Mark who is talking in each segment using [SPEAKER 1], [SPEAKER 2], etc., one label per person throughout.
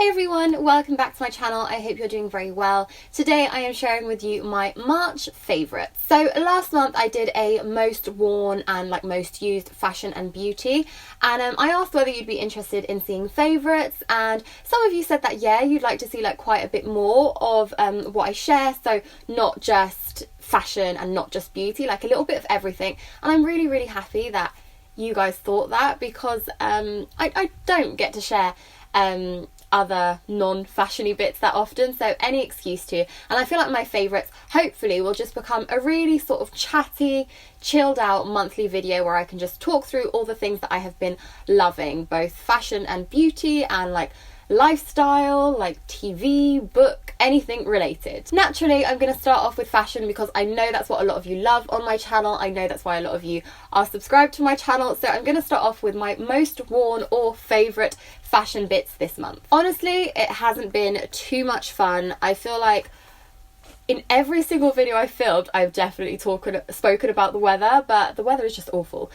[SPEAKER 1] Hey everyone, welcome back to my channel. I hope you're doing very well. Today I am sharing with you my March favourites. So last month I did a most worn and most used fashion and beauty, and I asked whether you'd be interested in seeing favourites, and some of you said that yeah, you'd like to see quite a bit more of what I share, so not just fashion and not just beauty, a little bit of everything. And I'm really happy that you guys thought that, because I don't get to share other non-fashiony bits that often, so any excuse to. And I feel like my favourites hopefully will just become a really sort of chatty, chilled out monthly video where I can just talk through all the things that I have been loving, both fashion and beauty, and lifestyle, TV, book, anything related. Naturally, I'm going to start off with fashion because I know that's what a lot of you love on my channel. I know that's why a lot of you are subscribed to my channel. So I'm going to start off with my most worn or favourite fashion bits this month. Honestly, it hasn't been too much fun. I feel like in every single video I filmed, I've definitely spoken about the weather, but the weather is just awful.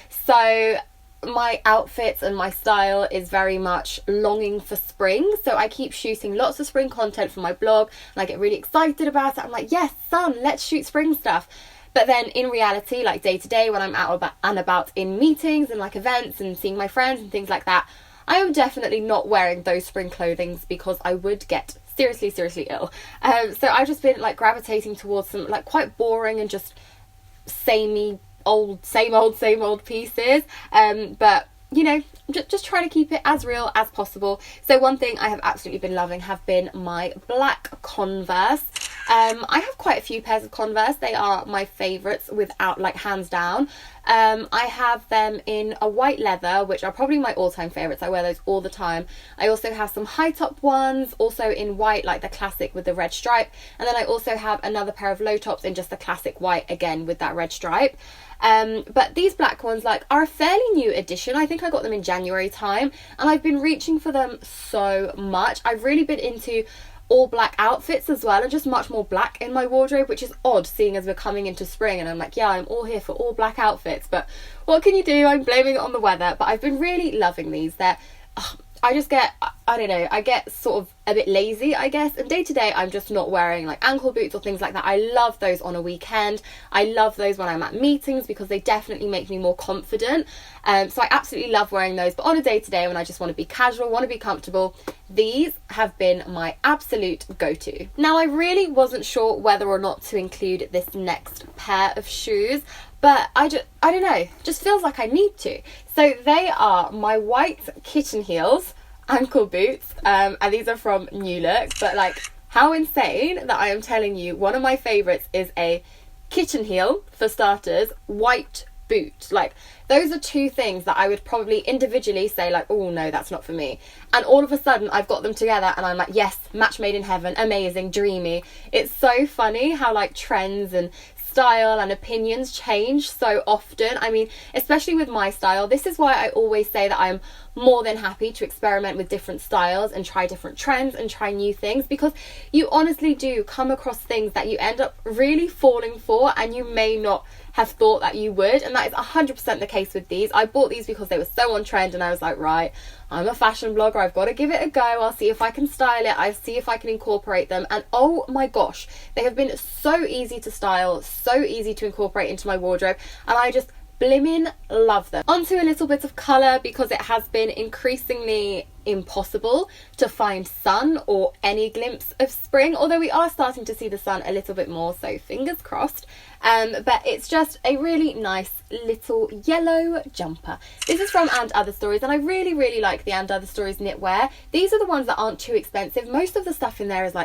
[SPEAKER 1] So my outfits and my style is very much longing for spring, so I keep shooting lots of spring content for my blog and I get really excited about it. I'm like, yes, sun, let's shoot spring stuff. But then in reality, day to day, when I'm out and about in meetings and events and seeing my friends and things like that, I am definitely not wearing those spring clothings because I would get seriously ill. So I've just been gravitating towards some quite boring and just same old pieces, but you know, just try to keep it as real as possible. So one thing I have absolutely been loving have been my black Converse. I have quite a few pairs of Converse. They are my favourites without hands down. I have them in a white leather, which are probably my all-time favourites. I wear those all the time. I also have some high top ones, also in white, the classic with the red stripe. And then I also have another pair of low tops in just the classic white, again with that red stripe. But these black ones are a fairly new addition. I think I got them in January time, and I've been reaching for them so much. I've really been into all black outfits as well, and just much more black in my wardrobe, which is odd seeing as we're coming into spring and I'm yeah, I'm all here for all black outfits, but what can you do? I'm blaming it on the weather. But I've been really loving these. I just get, I don't know, I get sort of a bit lazy, I guess, and day to day I'm just not wearing ankle boots or things like that. I love those on a weekend. I love those when I'm at meetings because they definitely make me more confident. So I absolutely love wearing those. But on a day to day when I just want to be casual, want to be comfortable, these have been my absolute go-to. Now, I really wasn't sure whether or not to include this next pair of shoes, but I don't know, just feels like I need to. So they are my white kitten heels ankle boots, and these are from New Look. But how insane that I am telling you one of my favourites is a kitten heel, for starters, white boot. Those are two things that I would probably individually say oh no, that's not for me, and all of a sudden I've got them together and I'm yes, match made in heaven, amazing, dreamy. It's so funny how trends and style and opinions change so often. I mean, especially with my style, this is why I always say that I'm more than happy to experiment with different styles and try different trends and try new things, because you honestly do come across things that you end up really falling for and you may not have thought that you would. And that is 100% the case with these. I bought these because they were so on trend and I was right, I'm a fashion blogger, I've got to give it a go. I'll see if I can style it, I'll see if I can incorporate them. And oh my gosh, they have been so easy to style, so easy to incorporate into my wardrobe, and I just blimmin' love them. Onto a little bit of colour, because it has been increasingly impossible to find sun or any glimpse of spring, although we are starting to see the sun a little bit more, so fingers crossed. But it's just a really nice little yellow jumper. This is from And Other Stories, and I really like the And Other Stories knitwear. These are the ones that aren't too expensive. Most of the stuff in there is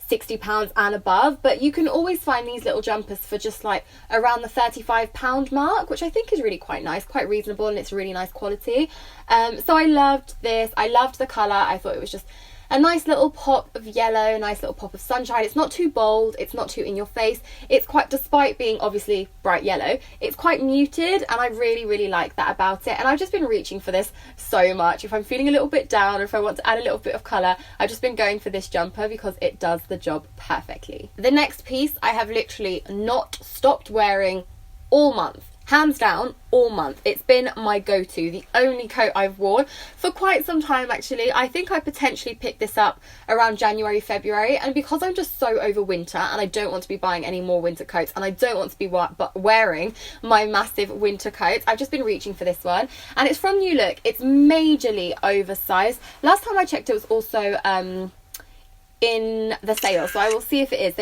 [SPEAKER 1] £60 and above, but you can always find these little jumpers for just around the £35 mark, which I think is really quite nice, quite reasonable, and it's really nice quality. So I loved this. I loved the colour. I thought it was just a nice little pop of yellow, a nice little pop of sunshine. It's not too bold, it's not too in your face. It's quite, despite being obviously bright yellow, it's quite muted, and I really like that about it. And I've just been reaching for this so much. If I'm feeling a little bit down, or if I want to add a little bit of colour, I've just been going for this jumper because it does the job perfectly. The next piece I have literally not stopped wearing all month. hands down, all month. It's been my go-to, the only coat I've worn for quite some time actually. I think I potentially picked this up around January, February, and because I'm just so over winter and I don't want to be buying any more winter coats and I don't want to be wearing my massive winter coats, I've just been reaching for this one, and it's from New Look. It's majorly oversized. Last time I checked it was also in the sale, so I will see if it is.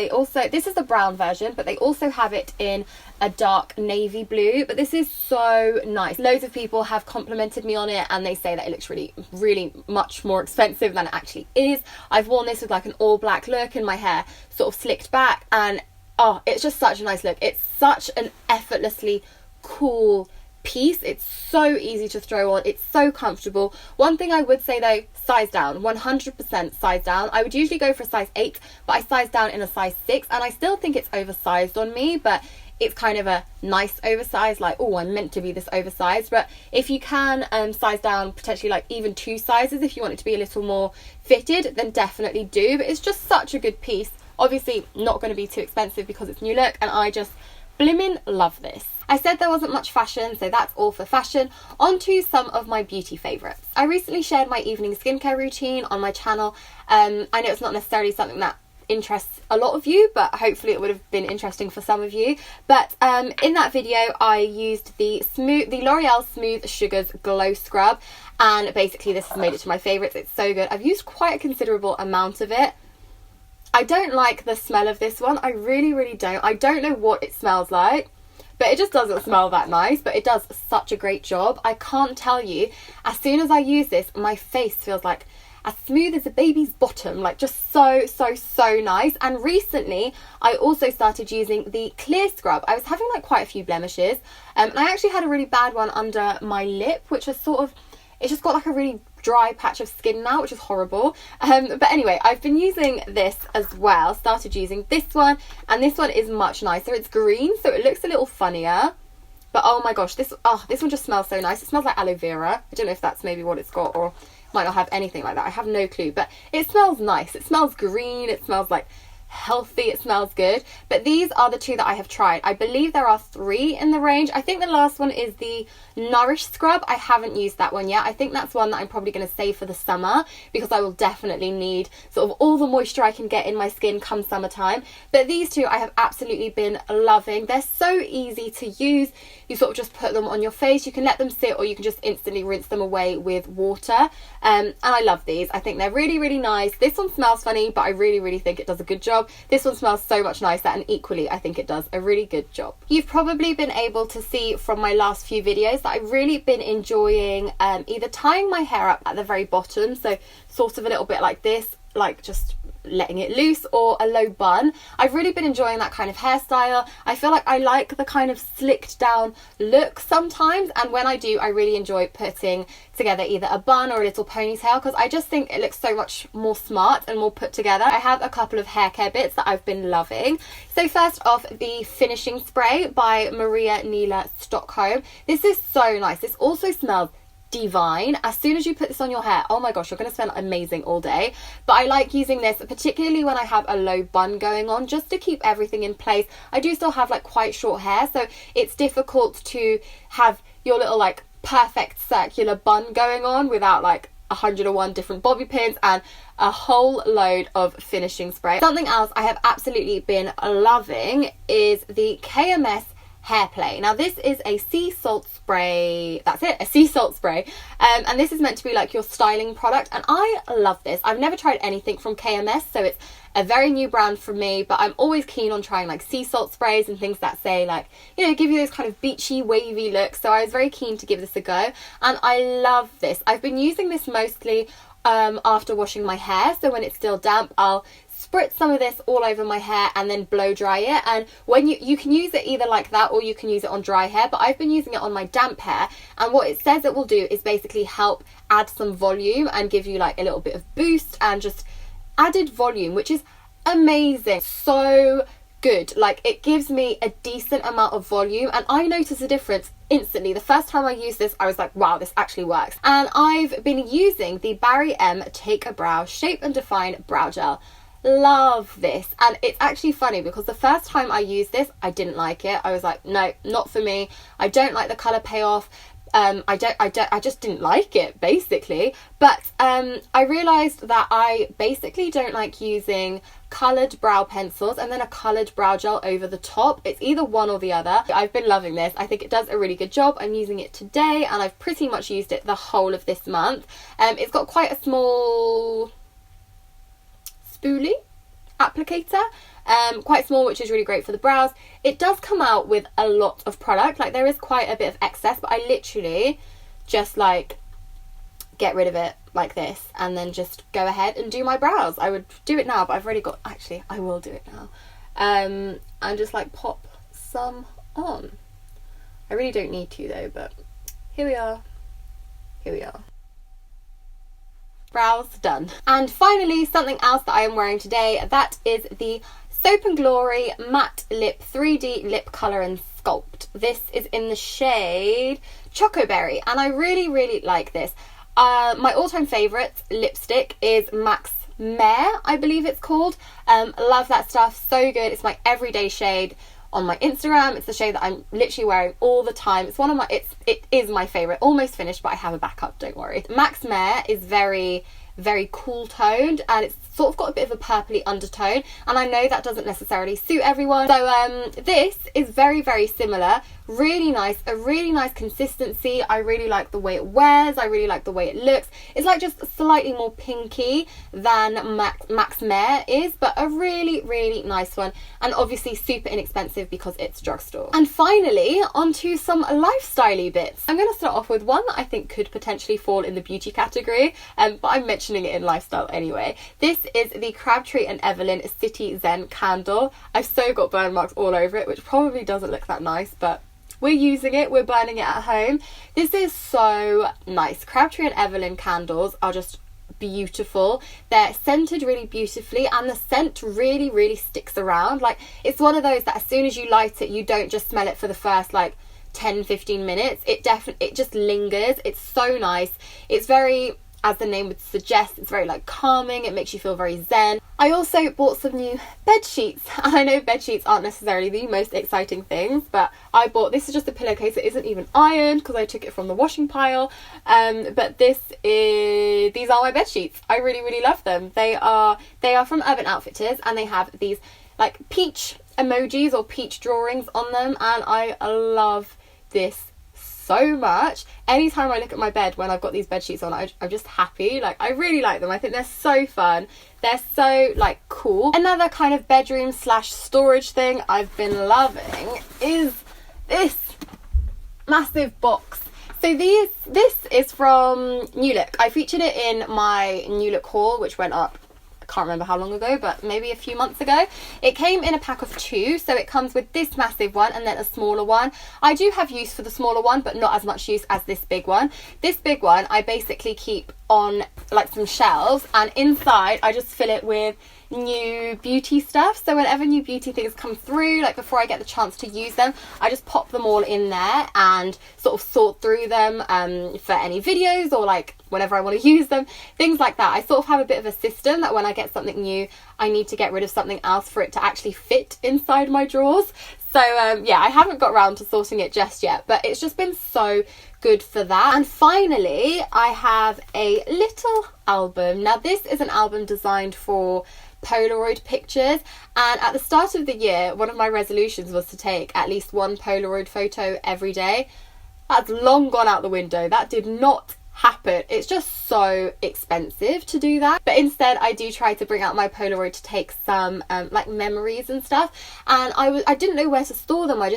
[SPEAKER 1] This is the brown version, but they also have it in a dark navy blue, but this is so nice. Loads of people have complimented me on it and they say that it looks really, really much more expensive than it actually is. I've worn this with like an all black look and my hair sort of slicked back, and oh, it's just such a nice look. It's such an effortlessly cool piece. It's so easy to throw on. It's so comfortable. One thing I would say though, size down, 100% size down. I would usually go for a size 8, but I sized down in a size 6, and I still think it's oversized on me, but it's kind of a nice oversized, like, oh, I'm meant to be this oversized. But if you can size down potentially like even 2 sizes if you want it to be a little more fitted, then definitely do. But it's just such a good piece. Obviously not going to be too expensive because it's New Look, and I just blimmin' love this. I said there wasn't much fashion, so that's all for fashion. On to some of my beauty favourites. I recently shared my evening skincare routine on my channel. I know it's not necessarily something that interests a lot of you, but hopefully it would have been interesting for some of you. But in that video I used the L'Oreal Smooth Sugars Glow Scrub, and basically this has made it to my favourites. It's so good. I've used quite a considerable amount of it. I don't like the smell of this one. I really, really don't. I don't know what it smells like, but it just doesn't smell that nice, but it does such a great job. I can't tell you, as soon as I use this, my face feels like as smooth as a baby's bottom, like just so, so, so nice. And recently, I also started using the clear scrub. I was having like quite a few blemishes, and I actually had a really bad one under my lip, which is sort of, it's just got like a really dry patch of skin now, which is horrible. But anyway, I've been using this as well. Started using this one, and this one is much nicer. It's green, so it looks a little funnier. But oh my gosh, this one just smells so nice. It smells like aloe vera. I don't know if that's maybe what it's got, or might not have anything like that. I have no clue, but it smells nice. It smells green. It smells like healthy. It smells good. But these are the 2 that I have tried. I believe there are 3 in the range. I think the last one is the Nourish Scrub. I haven't used that one yet. I think that's one that I'm probably going to save for the summer, because I will definitely need sort of all the moisture I can get in my skin come summertime. But these 2 I have absolutely been loving. They're so easy to use. You sort of just put them on your face. You can let them sit, or you can just instantly rinse them away with water. And I love these. I think they're really, really nice. This one smells funny, but I really, really think it does a good job. This one smells so much nicer, and equally I think it does a really good job. You've probably been able to see from my last few videos that I've really been enjoying either tying my hair up at the very bottom, so sort of a little bit like this, like just letting it loose, or a low bun. I've really been enjoying that kind of hairstyle. I feel like I like the kind of slicked down look sometimes, and when I do, I really enjoy putting together either a bun or a little ponytail, because I just think it looks so much more smart and more put together. I have a couple of hair care bits that I've been loving. So first off, the finishing spray by Maria Neela Stockholm. This is so nice. This also smells divine. As soon as you put this on your hair, oh my gosh, you're going to smell amazing all day. But I like using this particularly when I have a low bun going on, just to keep everything in place. I do still have like quite short hair, so it's difficult to have your little like perfect circular bun going on without like 101 different bobby pins and a whole load of finishing spray. Something else I have absolutely been loving is the KMS Hair Play. Now this is a sea salt spray. That's it, a sea salt spray. And this is meant to be like your styling product, and I love this. I've never tried anything from KMS, so it's a very new brand for me, but I'm always keen on trying like sea salt sprays and things that say like, you know, give you those kind of beachy, wavy looks. So I was very keen to give this a go, and I love this. I've been using this mostly after washing my hair, so when it's still damp, I'll spritz some of this all over my hair and then blow dry it. And when you can use it either like that, or you can use it on dry hair, but I've been using it on my damp hair, and what it says it will do is basically help add some volume and give you like a little bit of boost and just added volume, which is amazing. So good. Like, it gives me a decent amount of volume, and I notice a difference instantly. The first time I used this, I was like, wow, this actually works. And I've been using the Barry M Take a Brow Shape and Define Brow Gel. love this. And it's actually funny because the first time I used this, I didn't like it. I was like, no, not for me. I don't like the colour payoff. I just didn't like it, basically. But I realised that I basically don't like using coloured brow pencils and then a coloured brow gel over the top. It's either one or the other. I've been loving this. I think it does a really good job. I'm using it today and I've pretty much used it the whole of this month. It's got quite a small spoolie applicator, quite small, which is really great for the brows. It does come out with a lot of product, like there is quite a bit of excess, but I literally just like get rid of it like this and then just go ahead and do my brows. I would do it now, but I've already got, actually I will do it now, and just like pop some on. I really don't need to though, but here we are. Brows done. And finally, something else that I am wearing today, that is the Soap & Glory Matte Lip 3D Lip Colour and Sculpt. This is in the shade Chocoberry, and I really like this. My all-time favourite lipstick is Max Mare, I believe it's called. Love that stuff, so good. It's my everyday shade on my Instagram. It's the shade that I'm literally wearing all the time. It's one of my, it is my favourite. Almost finished, but I have a backup, don't worry. Max Mare is very cool toned, and it's sort of got a bit of a purpley undertone, and I know that doesn't necessarily suit everyone. So this is very similar. Really nice, a really nice consistency. I really like the way it wears. I really like the way it looks. It's like just slightly more pinky than Max Mare is, but a really nice one, and obviously super inexpensive because it's drugstore. And finally, onto some lifestyle-y bits. I'm going to start off with one that I think could potentially fall in the beauty category, but I'm mentioning it in lifestyle anyway. This is the Crabtree and Evelyn City Zen candle. I've so got burn marks all over it, which probably doesn't look that nice, but we're using it, we're burning it at home. This is so nice. Crabtree and Evelyn candles are just beautiful. They're scented really beautifully, and the scent really sticks around. Like, it's one of those that as soon as you light it, you don't just smell it for the first like 10-15 minutes. It just lingers. It's so nice. It's very, as the name would suggest, it's very like calming. It makes you feel very zen. I also bought some new bed sheets, and I know bed sheets aren't necessarily the most exciting things, but I bought, this is just a pillowcase that isn't even ironed because I took it from the washing pile, but these are my bed sheets. I really love them. They are from Urban Outfitters, and they have these like peach emojis or peach drawings on them, and I love this so much. Anytime I look at my bed when I've got these bed sheets on, I'm just happy. Like, I really like them. I think they're so fun. They're so like cool. Another kind of bedroom / storage thing I've been loving is this massive box. So this is from New Look. I featured it in my New Look haul, which went up, can't remember how long ago, but maybe a few months ago. It came in a pack of 2, so it comes with this massive one and then a smaller one. I do have use for the smaller one, but not as much use as this big one. This big one I basically keep on like some shelves, and inside I just fill it with new beauty stuff. So whenever new beauty things come through, like before I get the chance to use them, I just pop them all in there and sort of sort through them for any videos or like whenever I want to use them, things like that. I sort of have a bit of a system that when I get something new, I need to get rid of something else for it to actually fit inside my drawers. So yeah, I haven't got around to sorting it just yet, but it's just been so good for that. And finally, I have a little album. Now this is an album designed for Polaroid pictures, and at the start of the year, one of my resolutions was to take at least one Polaroid photo every day. That's long gone out the window. That did not happen. It's just so expensive to do that, but instead I do try to bring out my Polaroid to take some like memories and stuff, and I didn't know where to store them. I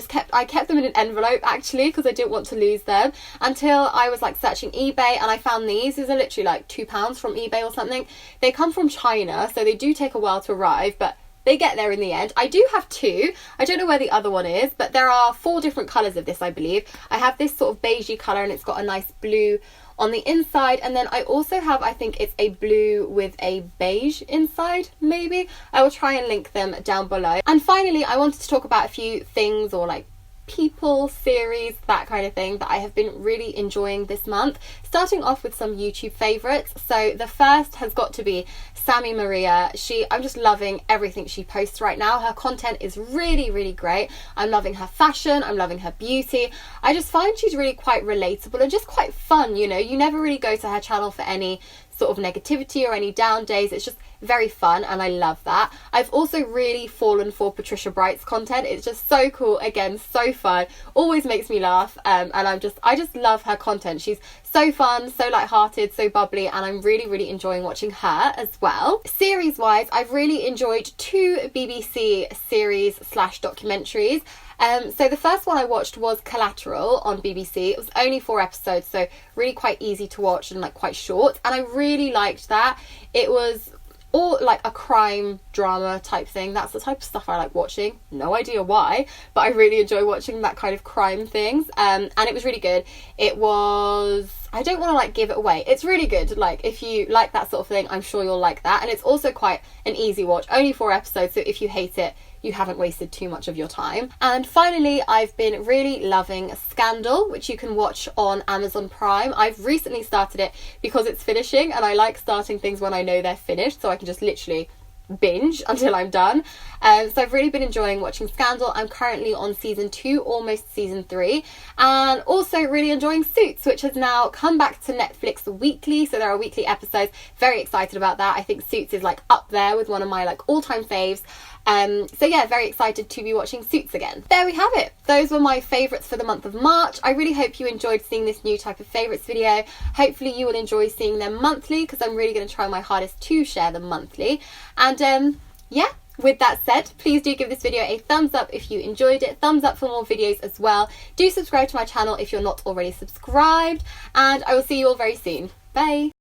[SPEAKER 1] kept them in an envelope actually because I didn't want to lose them, until I was like searching eBay and I found these. These are literally like £2 from eBay or something. They come from China, so they do take a while to arrive, but they get there in the end. I do have 2. I don't know where the other one is, but there are 4 different colours of this, I believe. I have this sort of beigey colour, and it's got a nice blue on the inside, and then I also have, I think it's a blue with a beige inside, maybe. I will try and link them down below. And finally, I wanted to talk about a few things or like people, series, that kind of thing that I have been really enjoying this month. Starting off with some YouTube favourites. So the first has got to be Sammy Maria. I'm just loving everything she posts right now. Her content is really, really great. I'm loving her fashion, I'm loving her beauty. I just find she's really quite relatable and just quite fun, you know. You never really go to her channel for any sort of negativity or any down days. It's just very fun and I love that. I've also really fallen for Patricia Bright's content. It's just so cool, again, so fun, always makes me laugh, and I just love her content. She's so fun, so light-hearted, so bubbly, and I'm really, really enjoying watching her as well. Series wise, I've really enjoyed 2 BBC series / documentaries. So the first one I watched was Collateral on BBC. It was only 4 episodes, so really quite easy to watch and like quite short, and I really liked that. It was all like a crime drama type thing. That's the type of stuff I like watching. No idea why, but I really enjoy watching that kind of crime things. And it was really good. It was, I don't want to like give it away. It's really good. Like if you like that sort of thing, I'm sure you'll like that. And it's also quite an easy watch. Only 4 episodes, so if you hate it, you haven't wasted too much of your time. And finally, I've been really loving Scandal, which you can watch on Amazon Prime. I've recently started it because it's finishing, and I like starting things when I know they're finished, so I can just literally binge until I'm done. So I've really been enjoying watching Scandal. I'm currently on season 2, almost season 3, and also really enjoying Suits, which has now come back to Netflix weekly, so there are weekly episodes. Very excited about that. I think Suits is like up there with one of my like all-time faves. So yeah, very excited to be watching Suits again. There we have it. Those were my favourites for the month of March. I really hope you enjoyed seeing this new type of favourites video. Hopefully you will enjoy seeing them monthly, because I'm really going to try my hardest to share them monthly. And yeah, with that said, please do give this video a thumbs up if you enjoyed it. Thumbs up for more videos as well. Do subscribe to my channel if you're not already subscribed, and I will see you all very soon. Bye.